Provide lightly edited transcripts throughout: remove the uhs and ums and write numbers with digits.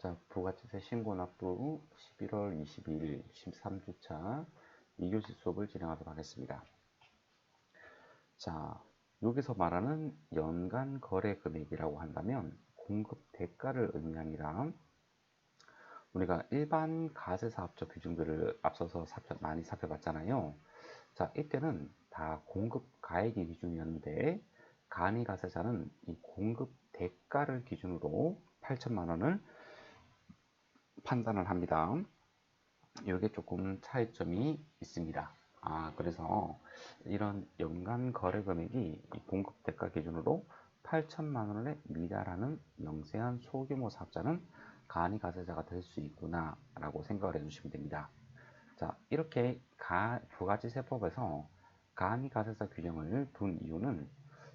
자, 부가치세 신고 납부 11월 22일 13주차 2교시 수업을 진행하도록 하겠습니다. 자, 여기서 말하는 연간 거래 금액이라고 한다면 공급 대가를 의미하니라 우리가 일반 가세사업자 규정들을 앞서서 많이 살펴봤잖아요. 자, 이때는 다 공급 가액이 기준이었는데 간이가세자는 이 공급 대가를 기준으로 8천만 원을 판단을 합니다. 이게 조금 차이점이 있습니다. 그래서 이런 연간 거래 금액이 공급 대가 기준으로 8천만 원에 미달하는 영세한 소규모 사업자는 간이가세자가 될 수 있구나 라고 생각을 해주시면 됩니다. 자, 이렇게 부가치세법에서 간이가세자 규정을 둔 이유는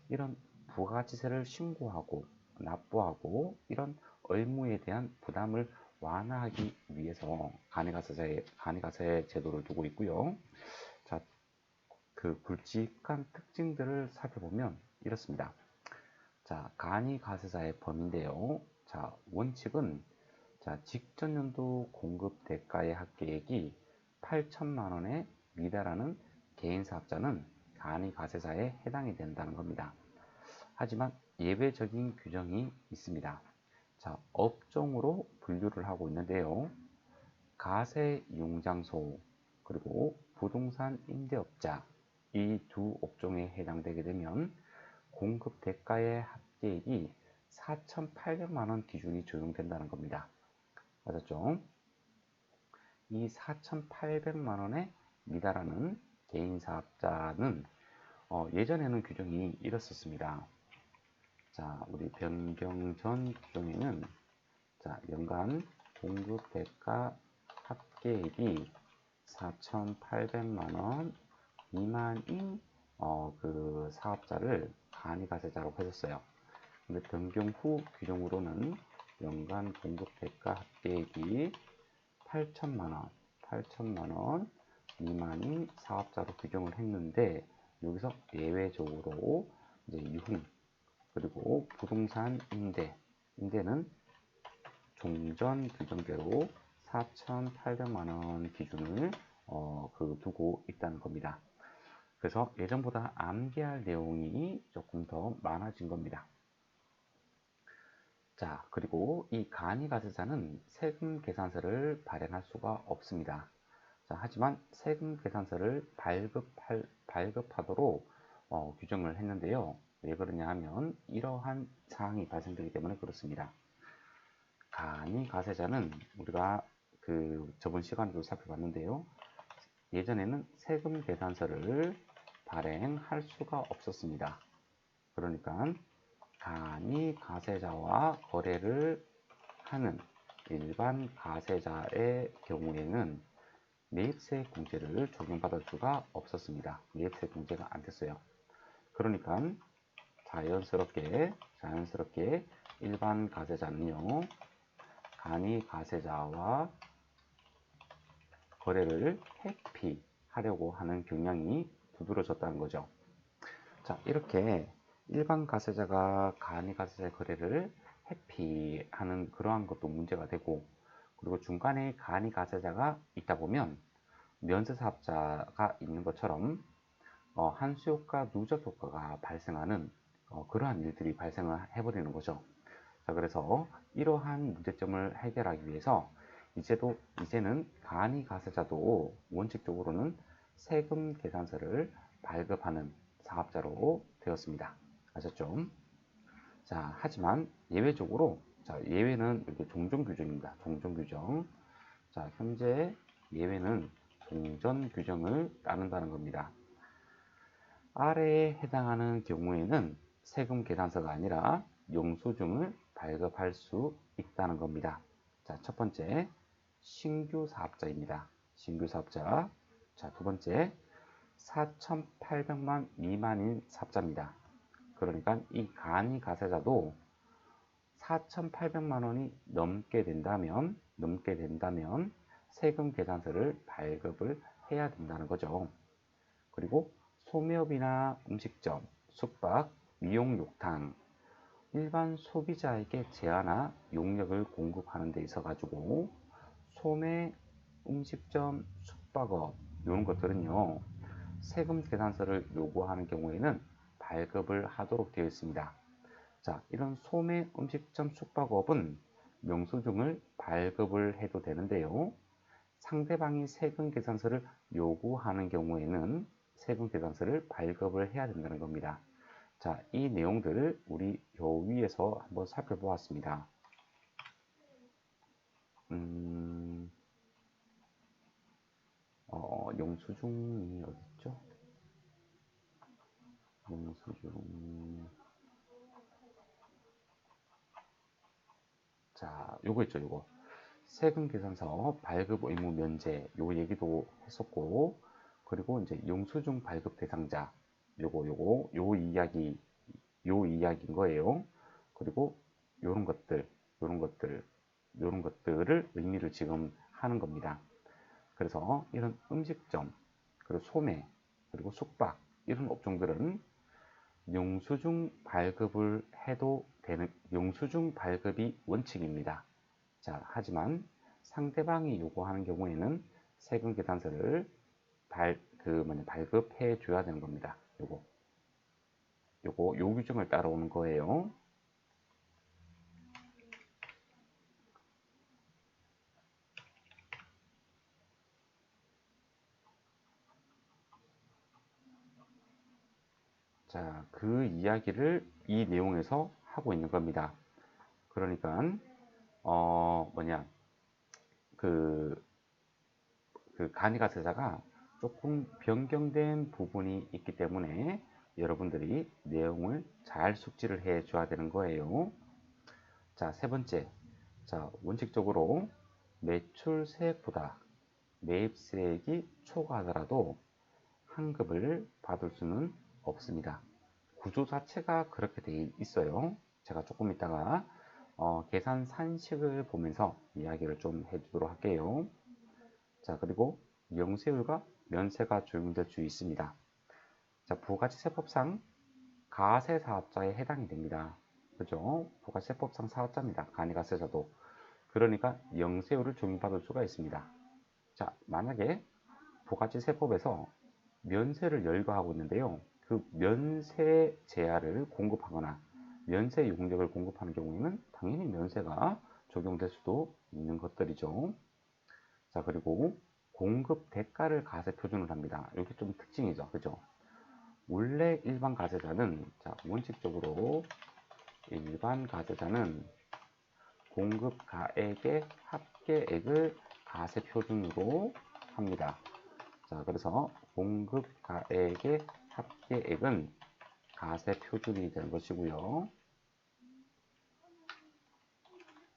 이런 부가치세를 신고하고 납부하고 이런 의무에 대한 부담을 완화하기 위해서 간이가세 제도를 두고 있고요. 자, 그 굵직한 특징들을 살펴보면 이렇습니다. 자, 간이가세자의 범위인데요. 자, 원칙은 직전 연도 공급 대가의 합계액이 8천만 원에 미달하는 개인 사업자는 간이가세자에 해당이 된다는 겁니다. 하지만 예외적인 규정이 있습니다. 자, 업종으로 분류를 하고 있는데요. 가세 이용장소 그리고 부동산 임대업자 이 두 업종에 해당되게 되면 공급 대가의 합계액이 4,800만 원 기준이 적용된다는 겁니다. 맞았죠? 이 4,800만 원에 미달하는 개인 사업자는 예전에는 규정이 이렇었습니다. 자, 우리 변경 전 규정에는 연간 공급 대가 합계액이 4,800만 원 미만인 그 사업자를 간이가세자로 해줬어요. 근데 변경 후 규정으로는 연간 공급 대가 합계액이 8천만 원 미만인 사업자로 규정을 했는데 여기서 예외적으로 이제 유흥 그리고 부동산 임대는 종전 규정대로 4,800만 원 기준을 두고 있다는 겁니다. 그래서 예전보다 암기할 내용이 조금 더 많아진 겁니다. 자, 그리고 이 간이가세자는 세금 계산서를 발행할 수가 없습니다. 자, 하지만 세금 계산서를 발급하도록 규정을 했는데요. 왜 그러냐 하면 이러한 사항이 발생되기 때문에 그렇습니다. 간이가세자는 우리가 저번 시간에도 살펴봤는데요. 예전에는 세금 계산서를 발행할 수가 없었습니다. 그러니까 간이가세자와 거래를 하는 일반 가세자의 경우에는 매입세 공제를 적용받을 수가 없었습니다. 매입세 공제가 안 됐어요. 그러니까 자연스럽게 일반 가세자는요, 간이가세자와 거래를 회피하려고 하는 경향이 두드러졌다는 거죠. 자, 이렇게 일반 가세자가 간이가세자 거래를 회피하는 그러한 것도 문제가 되고, 그리고 중간에 간이가세자가 있다 보면 면세사업자가 있는 것처럼 한수효과 누적 효과가 발생하는 그러한 일들이 발생을 해버리는 거죠. 자, 그래서 이러한 문제점을 해결하기 위해서 이제는 간이가세자도 원칙적으로는 세금 계산서를 발급하는 사업자로 되었습니다. 아셨죠? 자, 하지만 예외적으로 예외는 이렇게 종전 규정입니다. 종전 규정. 자, 현재 예외는 종전 규정을 따른다는 겁니다. 아래에 해당하는 경우에는 세금 계산서가 아니라 영수증을 발급할 수 있다는 겁니다. 자, 첫 번째 신규 사업자입니다. 신규 사업자. 자, 두 번째 4,800만 미만인 사업자입니다. 그러니까 이 간이가세자도 4,800만 원이 넘게 된다면 세금 계산서를 발급을 해야 된다는 거죠. 그리고 소매업이나 음식점, 숙박, 미용욕탕, 일반 소비자에게 재화나 용역을 공급하는 데 있어 가지고 소매, 음식점, 숙박업 이런 것들은요 세금 계산서를 요구하는 경우에는 발급을 하도록 되어 있습니다. 자, 이런 소매, 음식점, 숙박업은 영수증을 발급을 해도 되는데요. 상대방이 세금 계산서를 요구하는 경우에는 세금 계산서를 발급을 해야 된다는 겁니다. 자, 이 내용들을 우리 요 위에서 한번 살펴보았습니다. 영수증이 어딨죠? 영수증. 자, 요거 있죠, 요거. 세금 계산서 발급 의무 면제, 요 얘기도 했었고, 그리고 이제 영수증 발급 대상자, 요 이야기인 거예요. 그리고 요런 것들, 요런 것들을 의미를 지금 하는 겁니다. 그래서 이런 음식점, 그리고 소매, 그리고 숙박, 이런 업종들은 영수증 발급을 해도 되는, 영수증 발급이 원칙입니다. 자, 하지만 상대방이 요구하는 경우에는 세금 계산서를 발급해 줘야 되는 겁니다. 요 규정을 따라오는 거예요. 자, 그 이야기를 이 내용에서 하고 있는 겁니다. 그러니까 뭐냐 그, 그 간이가세자가 조금 변경된 부분이 있기 때문에 여러분들이 내용을 잘 숙지를 해 줘야 되는 거예요. 자, 세 번째. 자, 원칙적으로 매출세액보다 매입세액이 초과하더라도 환급을 받을 수는 없습니다. 구조 자체가 그렇게 되어 있어요. 제가 조금 이따가 계산 산식을 보면서 이야기를 좀 해주도록 할게요. 자, 그리고 영세율과 면세가 적용될 수 있습니다. 자, 부가치세법상 가세사업자에 해당이 됩니다. 그죠? 부가세법상 사업자입니다. 간이가세자도. 그러니까 영세율을 적용받을 수가 있습니다. 자, 만약에 부가치세법에서 면세를 열거하고 있는데요. 그 면세 제한을 공급하거나 면세 용역을 공급하는 경우에는 당연히 면세가 적용될 수도 있는 것들이죠. 자, 그리고 공급 대가를 가세 표준을 합니다. 이게 좀 특징이죠. 그죠? 원래 일반 가세자는, 자, 원칙적으로 일반 가세자는 공급 가액의 합계액을 가세 표준으로 합니다. 자, 그래서 공급 가액의 합계액은 가세 표준이 되는 것이고요.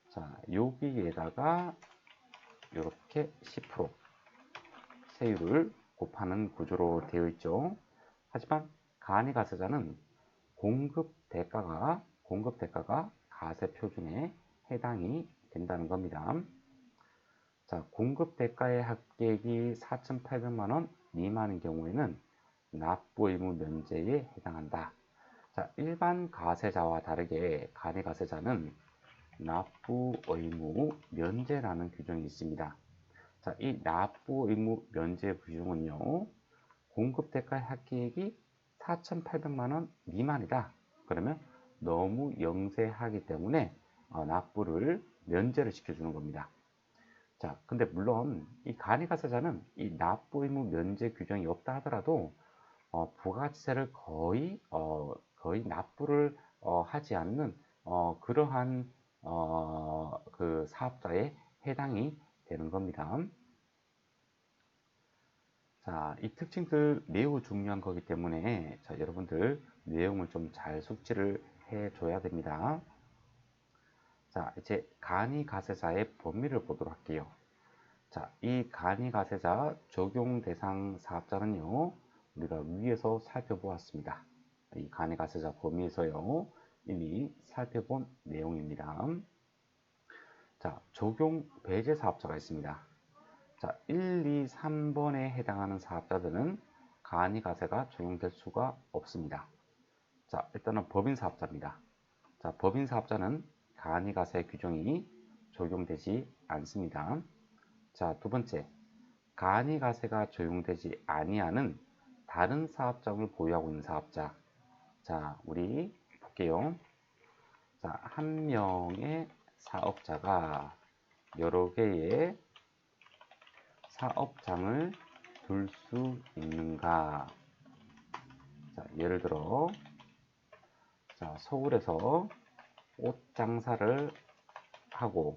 자, 여기에다가 이렇게 10% 세율을 곱하는 구조로 되어 있죠. 하지만 간이가세자는 공급 대가가 가세 표준에 해당이 된다는 겁니다. 자, 공급 대가의 합계액이 4,800만 원 미만인 경우에는 납부 의무 면제에 해당한다. 자, 일반 가세자와 다르게 간이가세자는 납부 의무 면제라는 규정이 있습니다. 자, 이 납부 의무 면제 규정은요, 공급 대가 합계액이 4,800만 원 미만이다. 그러면 너무 영세하기 때문에 납부를 면제를 시켜주는 겁니다. 자, 근데 물론 이 간이가세자는 이 납부 의무 면제 규정이 없다 하더라도 부가가치세를 거의 납부를 하지 않는 그러한 그 사업자에 해당이 되는 겁니다. 자, 이 특징들 매우 중요한 거기 때문에 자, 여러분들 내용을 좀 잘 숙지를 해 줘야 됩니다. 자, 이제 간이가세자의 범위를 보도록 할게요. 자, 이 간이가세자 적용 대상 사업자는요, 우리가 위에서 살펴보았습니다. 이 간이가세자 범위에서요, 이미 살펴본 내용입니다. 자, 적용 배제 사업자가 있습니다. 자, 1, 2, 3번에 해당하는 사업자들은 간이가세가 적용될 수가 없습니다. 자, 일단은 법인 사업자입니다. 자, 법인 사업자는 간이가세 규정이 적용되지 않습니다. 자, 두 번째, 간이가세가 적용되지 아니하는 다른 사업장을 보유하고 있는 사업자. 자, 우리 볼게요. 자, 한 명의 사업자가 여러 개의 사업장을 둘 수 있는가? 자, 예를 들어, 자, 서울에서 옷 장사를 하고,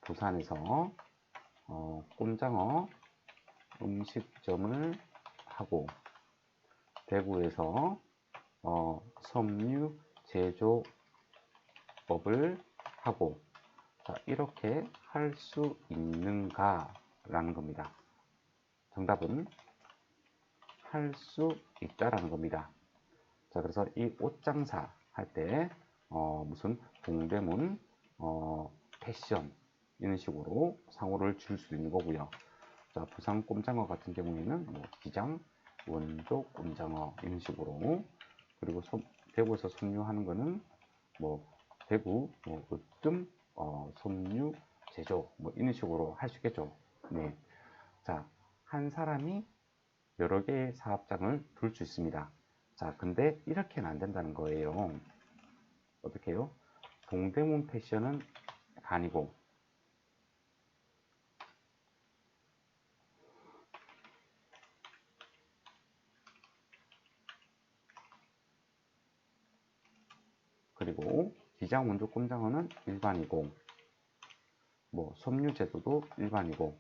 부산에서 꼼장어 음식점을 하고, 대구에서 섬유 제조업을 하고, 자, 이렇게 할 수 있는가? 라는 겁니다. 정답은 할 수 있다라는 겁니다. 자, 그래서 이 옷장사 할 때 무슨 동대문 패션 이런 식으로 상호를 줄 수 있는 거고요. 자, 부산 꼼장어 같은 경우에는 뭐 기장, 원조 꼼장어 이런 식으로, 그리고 대구에서 섬유하는 거는 뭐 대구 뭐 으뜸 섬유 제조 뭐 이런 식으로 할 수 있겠죠. 네. 자, 한 사람이 여러 개의 사업장을 둘 수 있습니다. 자, 근데 이렇게는 안 된다는 거예요. 어떻게 해요? 동대문 패션은 간이고, 그리고 기장 원조 꼼장어는 일반이고, 뭐 섬유 제도도 일반이고.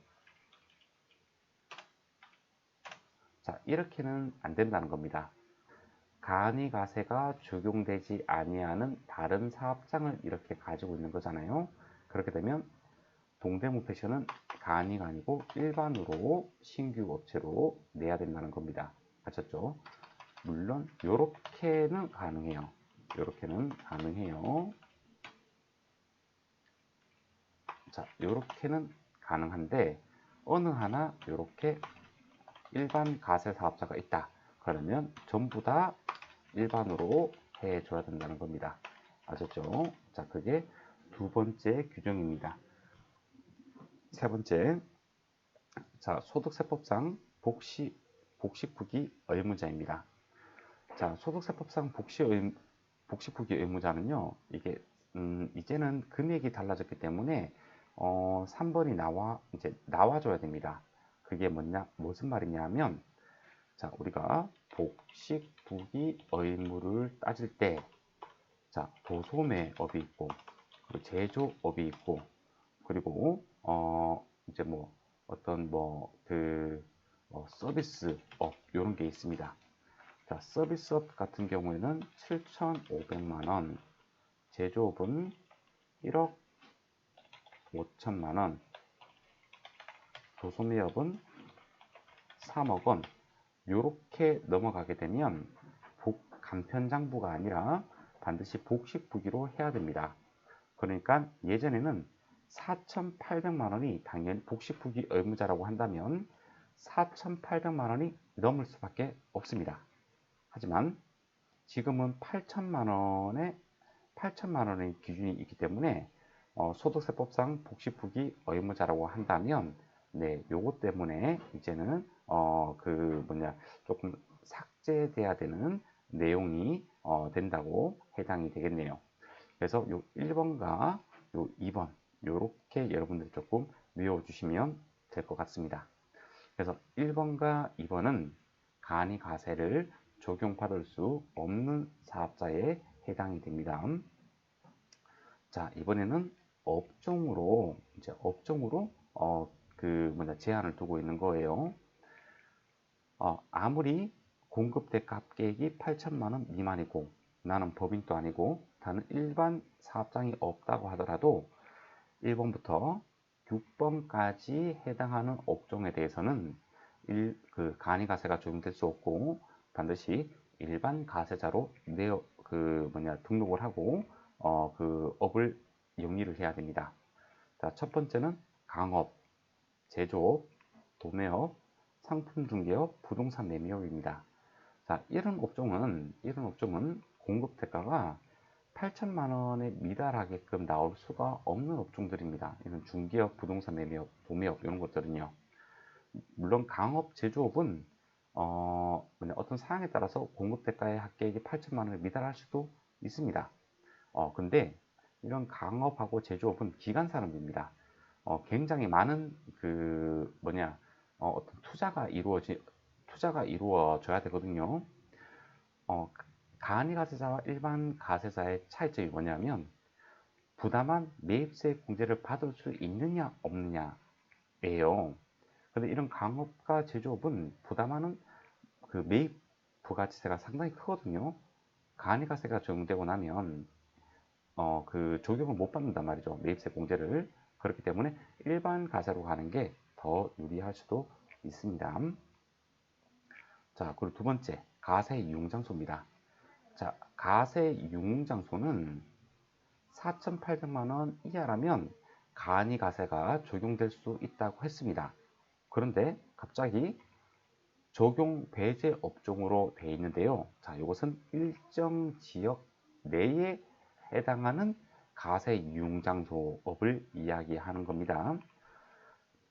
자, 이렇게는 안 된다는 겁니다. 간이가세가 적용되지 아니하는 다른 사업장을 이렇게 가지고 있는 거잖아요. 그렇게 되면 동대문 패션은 간이가 아니고 일반으로 신규 업체로 내야 된다는 겁니다. 아셨죠? 물론 이렇게는 가능해요. 이렇게는 가능해요. 자, 이렇게는 가능한데 어느 하나 이렇게 일반 가세 사업자가 있다. 그러면 전부 다 일반으로 해줘야 된다는 겁니다. 아셨죠? 자, 그게 두 번째 규정입니다. 세 번째, 자, 소득세법상 복식후기 의무자입니다. 자, 소득세법상 복식후기 의무자는요, 이게 이제는 금액이 달라졌기 때문에 3번이 이제 나와줘야 됩니다. 그게 무슨 말이냐면, 자, 우리가 복식후기 의무를 따질 때, 자, 도소매업이 있고, 그리고 제조업이 있고, 그리고 이제 뭐 어떤 서비스업 이런 게 있습니다. 자, 서비스업 같은 경우에는 7,500만 원, 제조업은 1억 5천만 원, 도소매업은 3억 원. 이렇게 넘어가게 되면 간편장부가 아니라 반드시 복식후기로 해야 됩니다. 그러니까 예전에는 4,800만 원이 당연히 복식후기 의무자라고 한다면 4,800만 원이 넘을 수밖에 없습니다. 하지만 지금은 8천만 원의 기준이 있기 때문에 소득세법상 복식후기 의무자라고 한다면 네, 요것 때문에 이제는 조금 삭제돼야 되는 내용이 된다고 해당이 되겠네요. 그래서 요 1번과 요 2번 요렇게 여러분들이 조금 외워주시면 될 것 같습니다. 그래서 1번과 2번은 간이가세를 적용받을 수 없는 사업자에 해당이 됩니다. 자, 이번에는 업종으로 제한을 두고 있는 거예요. 아무리 공급 대가액이 8천만 원 미만이고 나는 법인도 아니고 다른 일반 사업장이 없다고 하더라도 1번부터 6번까지 해당하는 업종에 대해서는 간이가세가 적용될 수 없고 반드시 일반 가세자로 등록을 하고 그 업을 영위를 해야 됩니다. 자, 첫 번째는 강업, 제조업, 도매업, 상품중개업, 부동산 매매업입니다. 자, 이런 업종은 공급 대가가 8천만 원에 미달하게끔 나올 수가 없는 업종들입니다. 이런 중개업, 부동산 매매업, 도매업 이런 것들은요. 물론 강업, 제조업은 어떤 사항에 따라서 공급대가의 합계액이 8천만 원에 미달할 수도 있습니다. 근데 이런 강업하고 제조업은 기간 산업입니다. 굉장히 많은 어떤 투자가 이루어져야 되거든요. 간이가세사와 일반 가세사의 차이점이 뭐냐면 부담한 매입세 공제를 받을 수 있느냐 없느냐예요. 근데 이런 강업과 제조업은 부담하는 그 매입 부가치세가 상당히 크거든요. 간이가세가 적용되고 나면 그 적용을 못 받는단 말이죠. 매입세 공제를. 그렇기 때문에 일반 가세로 가는 게 더 유리할 수도 있습니다. 자, 그리고 두 번째, 가세 이용장소입니다. 자, 가세 이용장소는 4,800만 원 이하라면 간이가세가 적용될 수 있다고 했습니다. 그런데 갑자기 적용 배제 업종으로 되어 있는데요. 자, 이것은 일정 지역 내에 해당하는 가세 이용장소업을 이야기하는 겁니다.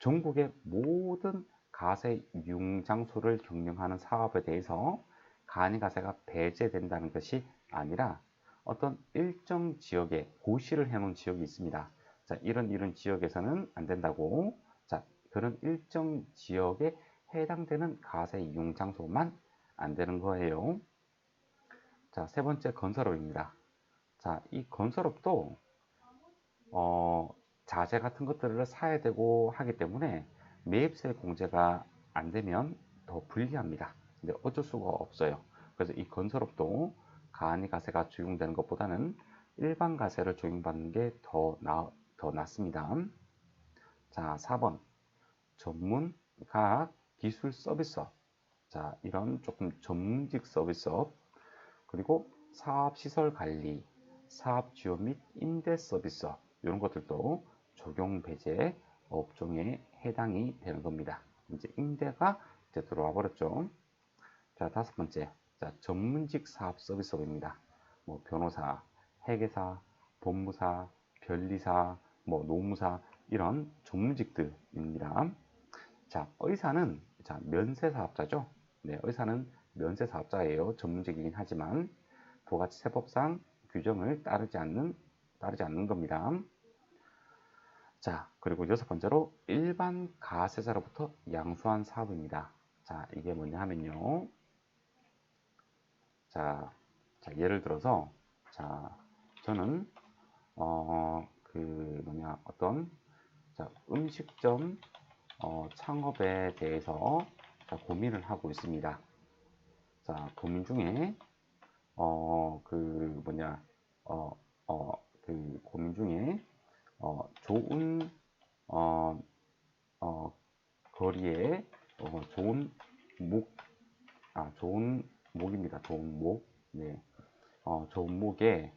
전국의 모든 가세 이용장소를 경영하는 사업에 대해서 간이가세가 배제된다는 것이 아니라 어떤 일정 지역에 고시를 해놓은 지역이 있습니다. 자, 이런 지역에서는 안 된다고. 자, 그런 일정 지역에 해당되는 가세 이용 장소만 안 되는 거예요. 자, 세 번째 건설업입니다. 자, 이 건설업도 자재 같은 것들을 사야 되고 하기 때문에 매입세 공제가 안 되면 더 불리합니다. 근데 어쩔 수가 없어요. 그래서 이 건설업도 간이가세가 적용되는 것보다는 일반 가세를 적용받는 게 더 낫습니다. 자, 4번 전문 과학 기술 서비스업. 자, 이런 조금 전문직 서비스업. 그리고 사업 시설 관리, 사업 지원 및 임대 서비스업. 이런 것들도 적용 배제 업종에 해당이 되는 겁니다. 이제 임대가 이제 들어와 버렸죠. 자, 다섯 번째. 자, 전문직 사업 서비스업입니다. 뭐 변호사, 회계사, 법무사, 변리사, 뭐 노무사 이런 전문직들입니다. 자, 의사는 면세사업자죠. 네, 의사는 면세사업자예요. 전문직이긴 하지만 부가치세법상 규정을 따르지 않는 겁니다. 자, 그리고 여섯 번째로 일반 가세자로부터 양수한 사업입니다. 자, 이게 뭐냐 하면요. 자, 예를 들어서 저는 어떤 음식점 창업에 대해서 고민을 하고 있습니다. 자, 고민 중에 고민 중에 좋은 거리에 좋은 좋은 목입니다. 좋은 목. 네. 좋은 목에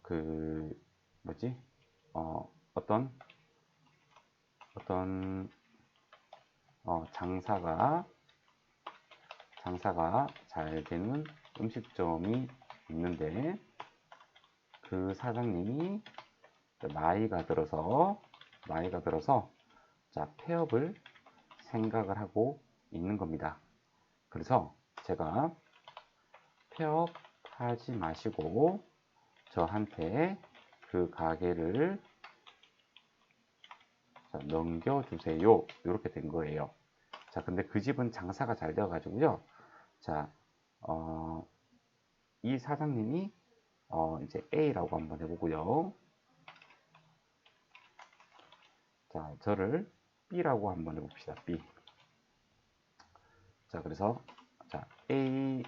그 뭐지? 어떤 장사가 잘 되는 음식점이 있는데 그 사장님이 나이가 들어서 폐업을 생각을 하고 있는 겁니다. 그래서 제가 폐업하지 마시고 저한테 그 가게를 넘겨주세요. 이렇게 된 거예요. 자, 근데 그 집은 장사가 잘 되어가지고요. 자, 이 사장님이 이제 A라고 한번 해보고요. 자, 저를 B라고 한번 해봅시다. B. 자, 그래서 자, A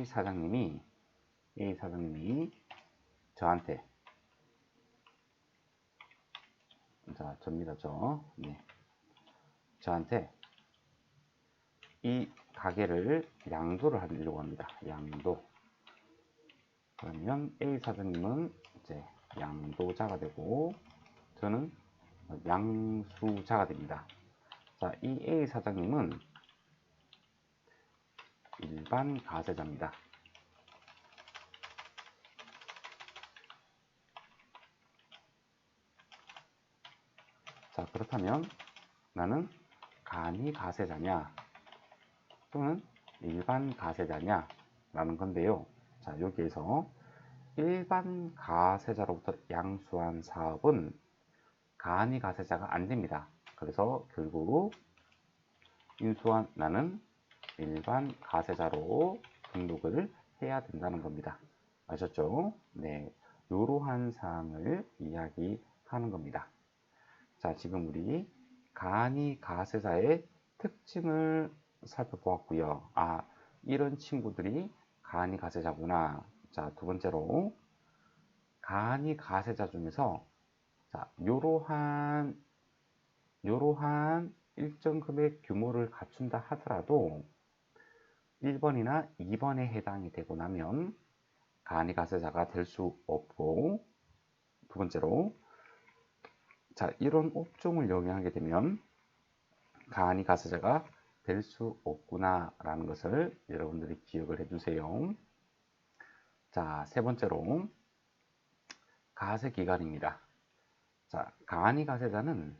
사장님이 저한테 접니다. 네. 저한테 이 가게를 양도를 하려고 합니다. 양도. 그러면 A 사장님은 이제 양도자가 되고 저는 양수자가 됩니다. 자, 이 A 사장님은 일반 가세자입니다. 자, 그렇다면 나는 간이 가세자냐 또는 일반 가세자냐 라는 건데요. 자, 여기에서 일반 가세자로부터 양수한 사업은 간이 가세자가 안 됩니다. 그래서 결국 인수한 나는 일반 가세자로 등록을 해야 된다는 겁니다. 아셨죠? 네, 이러한 사항을 이야기하는 겁니다. 자, 지금 우리 간이 가세자의 특징을 살펴보았고요. 아, 이런 친구들이 간이 가세자구나. 자, 두 번째로 간이 가세자 중에서 자, 요러한 일정 금액 규모를 갖춘다 하더라도 1번이나 2번에 해당이 되고 나면 간이 가세자가 될 수 없고, 두 번째로 자, 이런 업종을 영위하게 되면 간이 가세자가 될 수 없구나 라는 것을 여러분들이 기억을 해주세요. 자, 세 번째로 가세기간입니다. 자, 간이 가세자는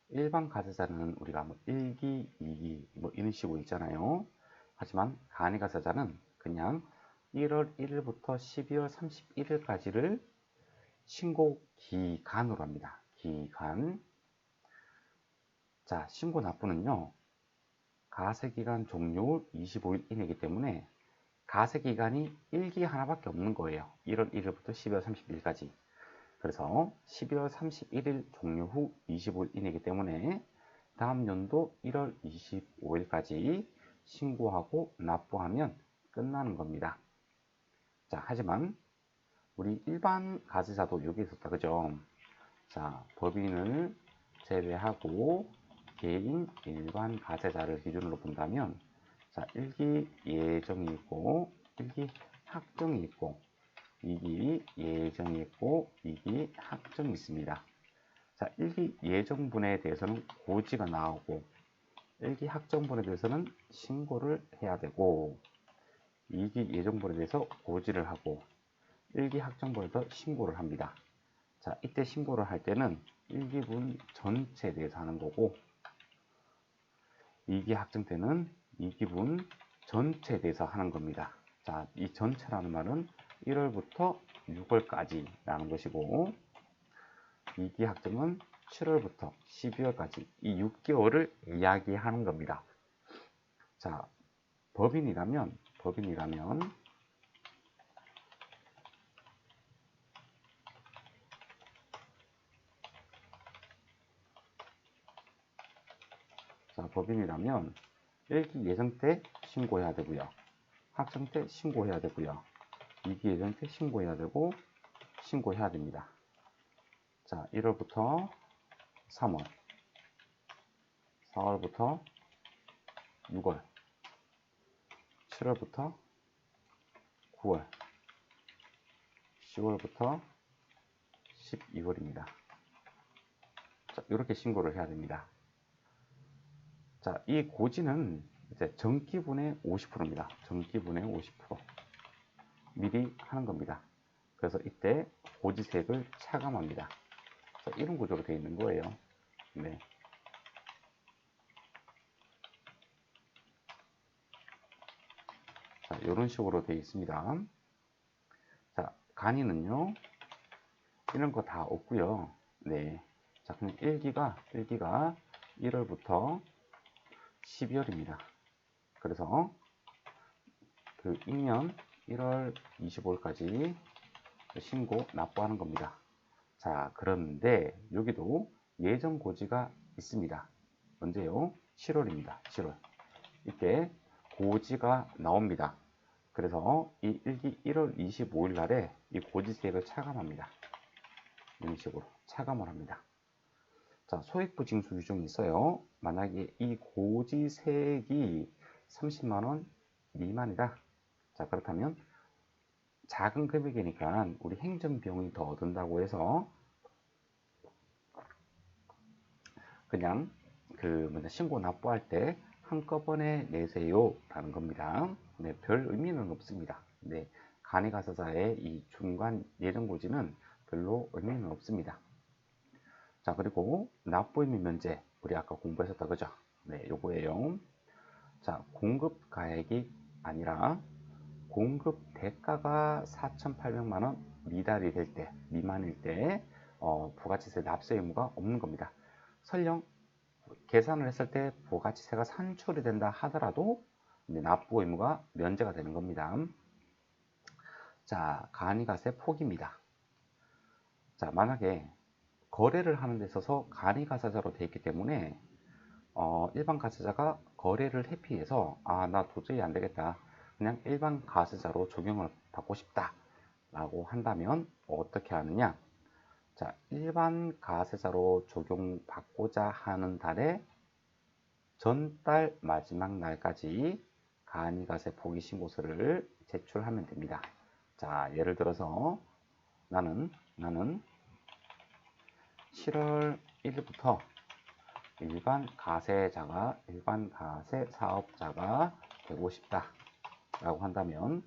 일반 가세자는 우리가 뭐 1기, 2기 뭐 이런 식으로 있잖아요. 하지만 간이 가세자는 그냥 1월 1일부터 12월 31일까지를 신고 기간으로 합니다. 기간. 자, 신고 납부는요. 가세기간 종료 25일 이내이기 때문에 가세기간이 1기 하나밖에 없는 거예요. 1월 1일부터 12월 31일까지. 그래서 12월 31일 종료 후 25일 이내이기 때문에 다음 연도 1월 25일까지 신고하고 납부하면 끝나는 겁니다. 자, 하지만 우리 일반 가세자도 여기 있었다, 그죠? 자, 법인을 제외하고 개인 일반 가세자를 기준으로 본다면 자, 1기 예정이 있고 1기 확정이 있고 2기 예정이 있고 2기 확정이 있습니다. 자, 1기 예정분에 대해서는 고지가 나오고 1기 확정분에 대해서는 신고를 해야 되고 2기 예정분에 대해서 고지를 하고 1기 확정분에 대해서 신고를 합니다. 자, 이때 신고를 할 때는 1기분 전체에 대해서 하는 거고 2기 확정 때는 2기분 전체에 대해서 하는 겁니다. 자, 이 전체라는 말은 1월부터 6월까지 라는 것이고 2기 확정은 7월부터 12월까지 이 6개월을 이야기하는 겁니다. 자, 법인이라면 자, 법인이라면 1기 예정 때 신고해야 되고요. 확정 때 신고해야 되고요. 2기 예정 때 신고해야 되고 신고해야 됩니다. 자, 1월부터 3월, 4월부터 6월, 7월부터 9월, 10월부터 12월입니다. 자, 이렇게 신고를 해야 됩니다. 자, 이 고지는 이제 정기분의 50%입니다. 정기분의 50% 미리 하는 겁니다. 그래서 이때 고지세액을 차감합니다. 자, 이런 구조로 되어 있는 거예요. 네. 자, 이런 식으로 되어 있습니다. 자, 간이는요, 이런 거 다 없고요. 네. 자, 그냥 1기가 1월부터 12월입니다. 그래서 그 임년 1월 25일까지 신고 납부하는 겁니다. 자, 그런데 여기도 예정 고지가 있습니다. 언제요? 7월입니다. 7월. 이때 고지가 나옵니다. 그래서 이 1기 1월 25일 날에 이 고지세액을 차감합니다. 이런 식으로 차감을 합니다. 자, 소액부 징수 규정이 있어요. 만약에 이 고지세액이 30만원 미만이다. 자, 그렇다면 작은 금액이니까 우리 행정비용이 더 든다고 해서 그냥 그 신고 납부할 때 한꺼번에 내세요 라는 겁니다. 네, 별 의미는 없습니다. 네, 간이가사자의 이 중간 예정고지는 별로 의미는 없습니다. 자, 그리고 납부의무 면제, 우리 아까 공부하셨다 그죠? 네, 요거예요. 자, 공급 가액이 아니라 공급 대가가 4,800만 원 미달이 될 때, 미만일 때 부가치세 납세 의무가 없는 겁니다. 설령 계산을 했을 때 부가치세가 산출이 된다 하더라도 납부 의무가 면제가 되는 겁니다. 자, 간이가세 폭입니다. 자, 만약에 거래를 하는 데 있어서 간이가사자로 되어 있기 때문에 일반 가세자가 거래를 회피해서 나 도저히 안 되겠다, 그냥 일반 가세자로 적용을 받고 싶다 라고 한다면 어떻게 하느냐. 자, 일반 가세자로 적용받고자 하는 달에 전달 마지막 날까지 간이가세 포기 신고서를 제출하면 됩니다. 자, 예를 들어서 나는 7월 1일부터 일반 가세 사업자가 되고 싶다 라고 한다면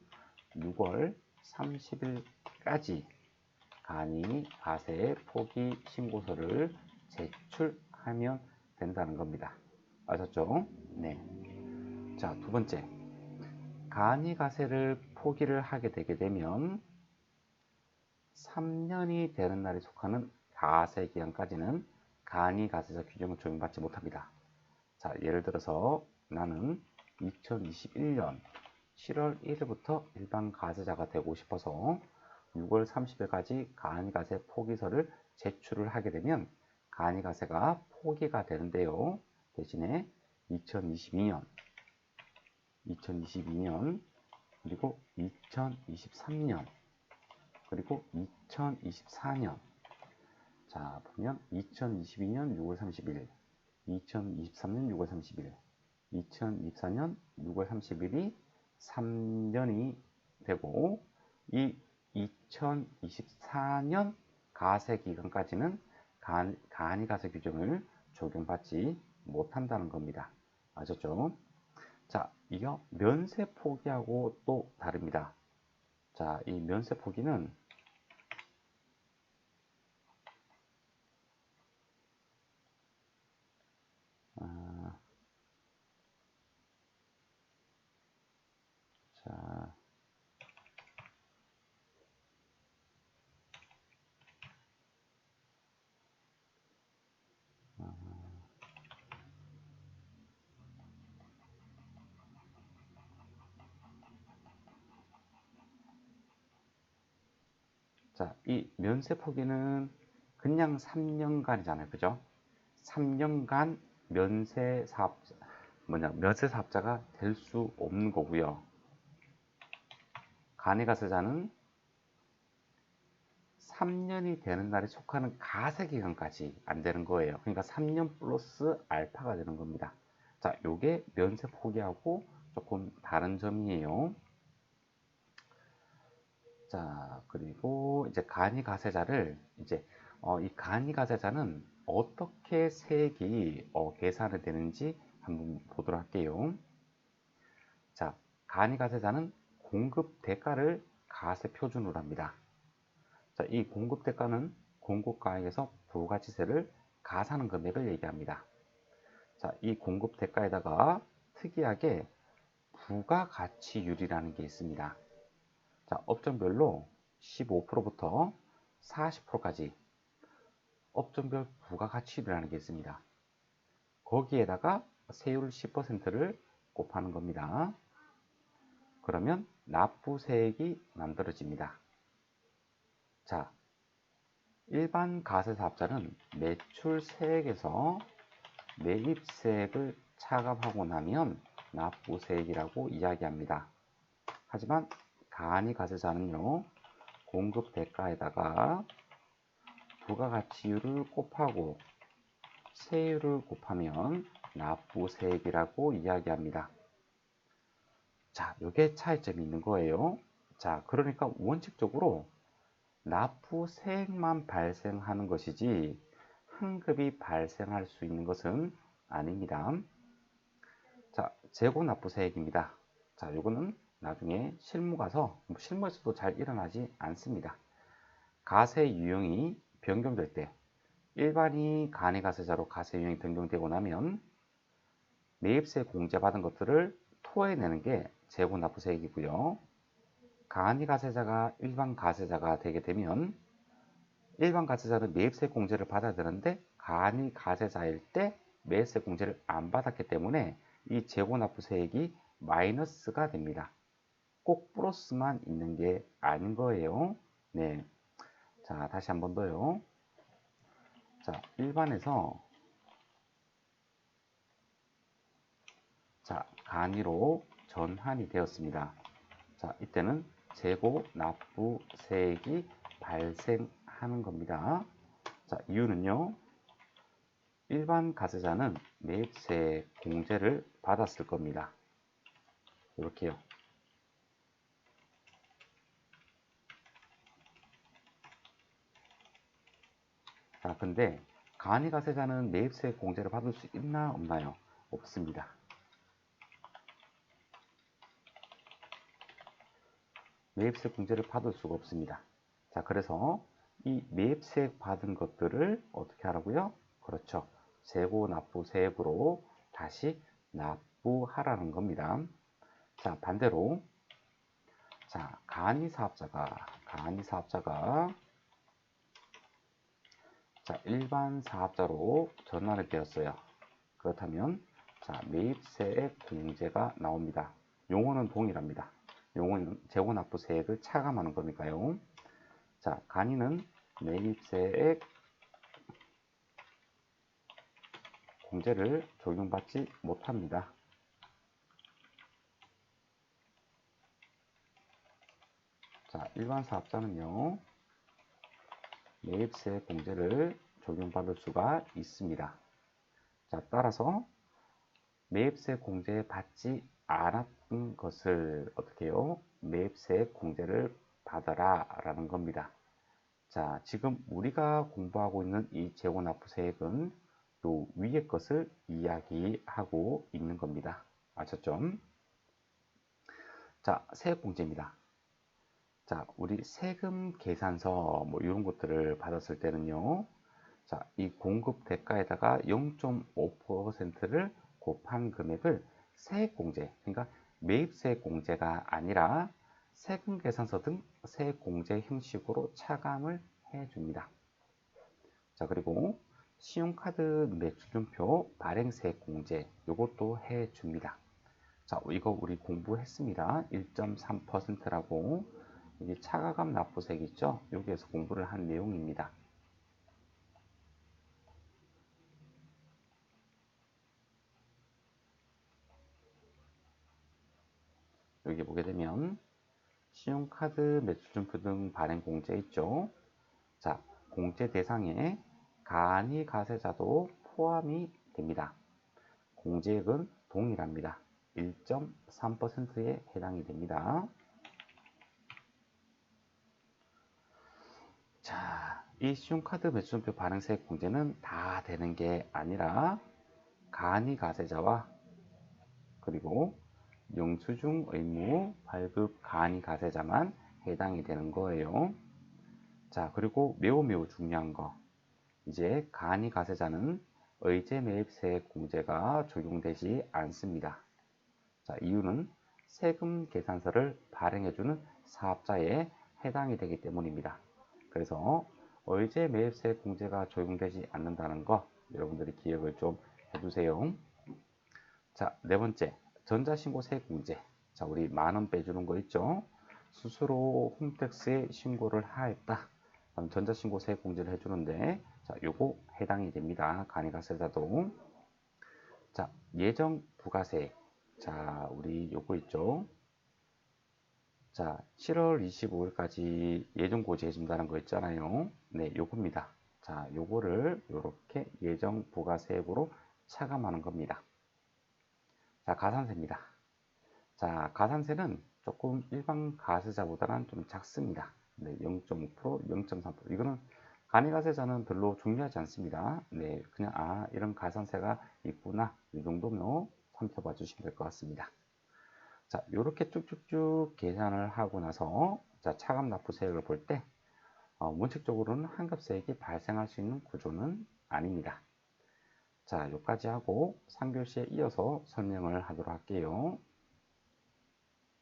6월 30일까지 간이가세 포기 신고서를 제출하면 된다는 겁니다. 아셨죠? 네. 자, 두 번째, 간이가세를 포기를 하게 되게 되면 3년이 되는 날에 속하는 가세 기간까지는 간이가세자 규정을 적용받지 못합니다. 자, 예를 들어서 나는 2021년 7월 1일부터 일반 가세자가 되고 싶어서 6월 30일까지 간이가세 포기서를 제출을 하게 되면 간이가세가 포기가 되는데요. 대신에 2022년 그리고 2023년 그리고 2024년. 자, 보면 2022년 6월 30일, 2023년 6월 30일, 2024년 6월 30일이 3년이 되고, 이 2024년 가세 기간까지는 간이가세 규정을 적용받지 못한다는 겁니다. 아셨죠? 자, 이거 면세 포기하고 또 다릅니다. 자, 이 면세 포기는 자, 이 면세 포기는 그냥 3년간이잖아요. 그죠? 3년간 면세 사업자가 될 수 없는 거고요. 간이가세자는 3년이 되는 날에 속하는 가세 기간까지 안 되는 거예요. 그러니까 3년 플러스 알파가 되는 겁니다. 자, 요게 면세 포기하고 조금 다른 점이에요. 자, 그리고 이제 간이가세자를 이 간이가세자는 어떻게 세액이 계산이 되는지 한번 보도록 할게요. 자, 간이가세자는 공급 대가를 가세 표준으로 합니다. 자, 이 공급 대가는 공급가액에서 부가치세를 가산한 금액을 얘기합니다. 자, 이 공급 대가에다가 특이하게 부가가치율이라는 게 있습니다. 자, 업종별로 15%부터 40%까지 업종별 부가가치율이라는 게 있습니다. 거기에다가 세율 10%를 곱하는 겁니다. 그러면 납부세액이 만들어집니다. 자, 일반 가세사업자는 매출세액에서 매입세액을 차감하고 나면 납부세액이라고 이야기합니다. 하지만 간이가세자는요, 공급 대가에다가 부가가치율을 곱하고 세율을 곱하면 납부세액이라고 이야기합니다. 자, 이게 차이점이 있는 거예요. 자, 그러니까 원칙적으로 납부세액만 발생하는 것이지 환급이 발생할 수 있는 것은 아닙니다. 자, 재고납부세액입니다. 자, 이거는 나중에 실무 가서 실무에서도 잘 일어나지 않습니다. 가세 유형이 변경될 때 일반이 간이가세자로 가세 유형이 변경되고 나면 매입세 공제받은 것들을 토해내는 게 재고납부세액이고요. 간이가세자가 일반 가세자가 되게 되면 일반 가세자는 매입세 공제를 받아야 되는데 간이가세자일 때 매입세 공제를 안 받았기 때문에 이 재고납부세액이 마이너스가 됩니다. 꼭 플러스만 있는 게 아닌 거예요. 네. 자, 다시 한 번 더요. 자, 일반에서 자, 간이로 전환이 되었습니다. 자, 이때는 재고 납부세액이 발생하는 겁니다. 자, 이유는요. 일반 가세자는 매입세 공제를 받았을 겁니다. 이렇게요. 자, 근데 간이가세자는 매입세 공제를 받을 수 있나 없나요? 없습니다. 매입세 공제를 받을 수가 없습니다. 자, 그래서 이 매입세 받은 것들을 어떻게 하라고요? 그렇죠. 재고납부세액으로 다시 납부하라는 겁니다. 자, 반대로 자, 간이사업자가 자, 일반 사업자로 전환이 되었어요. 그렇다면 자, 매입세액 공제가 나옵니다. 용어는 동일합니다. 용어는 재고납부세액을 차감하는 거니까요. 자, 간이는 매입세액 공제를 적용받지 못합니다. 자, 일반 사업자는요, 매입세 공제를 적용받을 수가 있습니다. 자, 따라서 매입세 공제 받지 않았던 것을 어떻게 해요? 매입세 공제를 받아라 라는 겁니다. 자, 지금 우리가 공부하고 있는 이 재고납부세액은 요 위의 것을 이야기하고 있는 겁니다. 아셨죠? 자, 세액공제입니다. 자, 우리 세금 계산서 뭐 이런 것들을 받았을 때는요. 자, 이 공급 대가에다가 0.5%를 곱한 금액을 세액공제, 그러니까 매입세공제가 아니라 세금 계산서 등 세액공제 형식으로 차감을 해줍니다. 자, 그리고 신용카드 매출준표 발행세액공제 이것도 해줍니다. 자, 이거 우리 공부했습니다. 1.3%라고 이게 차가감 납부세액 있죠? 여기에서 공부를 한 내용입니다. 여기 보게 되면 신용카드 매출준표 등 발행 공제 있죠? 자, 공제 대상에 간이가세자도 포함이 됩니다. 공제액은 동일합니다. 1.3%에 해당이 됩니다. 자, 이 신용카드 매출준표 발행세액 공제는 다 되는 게 아니라 간이가세자와 그리고 영수증 의무 발급 간이가세자만 해당이 되는 거예요. 자, 그리고 매우 중요한 거. 이제 간이가세자는 의제 매입세액 공제가 적용되지 않습니다. 자, 이유는 세금 계산서를 발행해주는 사업자에 해당이 되기 때문입니다. 그래서 의제 매입세액 공제가 적용되지 않는다는 거 여러분들이 기억을 좀 해두세요. 자, 네 번째, 전자신고세액 공제. 자, 우리 10,000원 빼주는 거 있죠? 스스로 홈택스에 신고를 하였다. 그럼 전자신고세액 공제를 해주는데, 자, 요거 해당이 됩니다. 간이가세자도. 자, 예정 부가세. 자, 우리 요거 있죠? 자, 7월 25일까지 예정 고지해 준다는 거 있잖아요. 네, 요겁니다. 자, 요거를 요렇게 예정 부가세액으로 차감하는 겁니다. 자, 가산세입니다. 자, 가산세는 조금 일반 가세자보다는 좀 작습니다. 네, 0.5%, 0.3%. 이거는 간이가세자는 별로 중요하지 않습니다. 네, 그냥 이런 가산세가 있구나. 이 정도면 살펴봐 주시면 될 것 같습니다. 자, 이렇게 쭉쭉쭉 계산을 하고 나서 자, 차감 납부세액을 볼 때 원칙적으로는 환급세액이 발생할 수 있는 구조는 아닙니다. 자, 여기까지 하고 3교시에 이어서 설명을 하도록 할게요.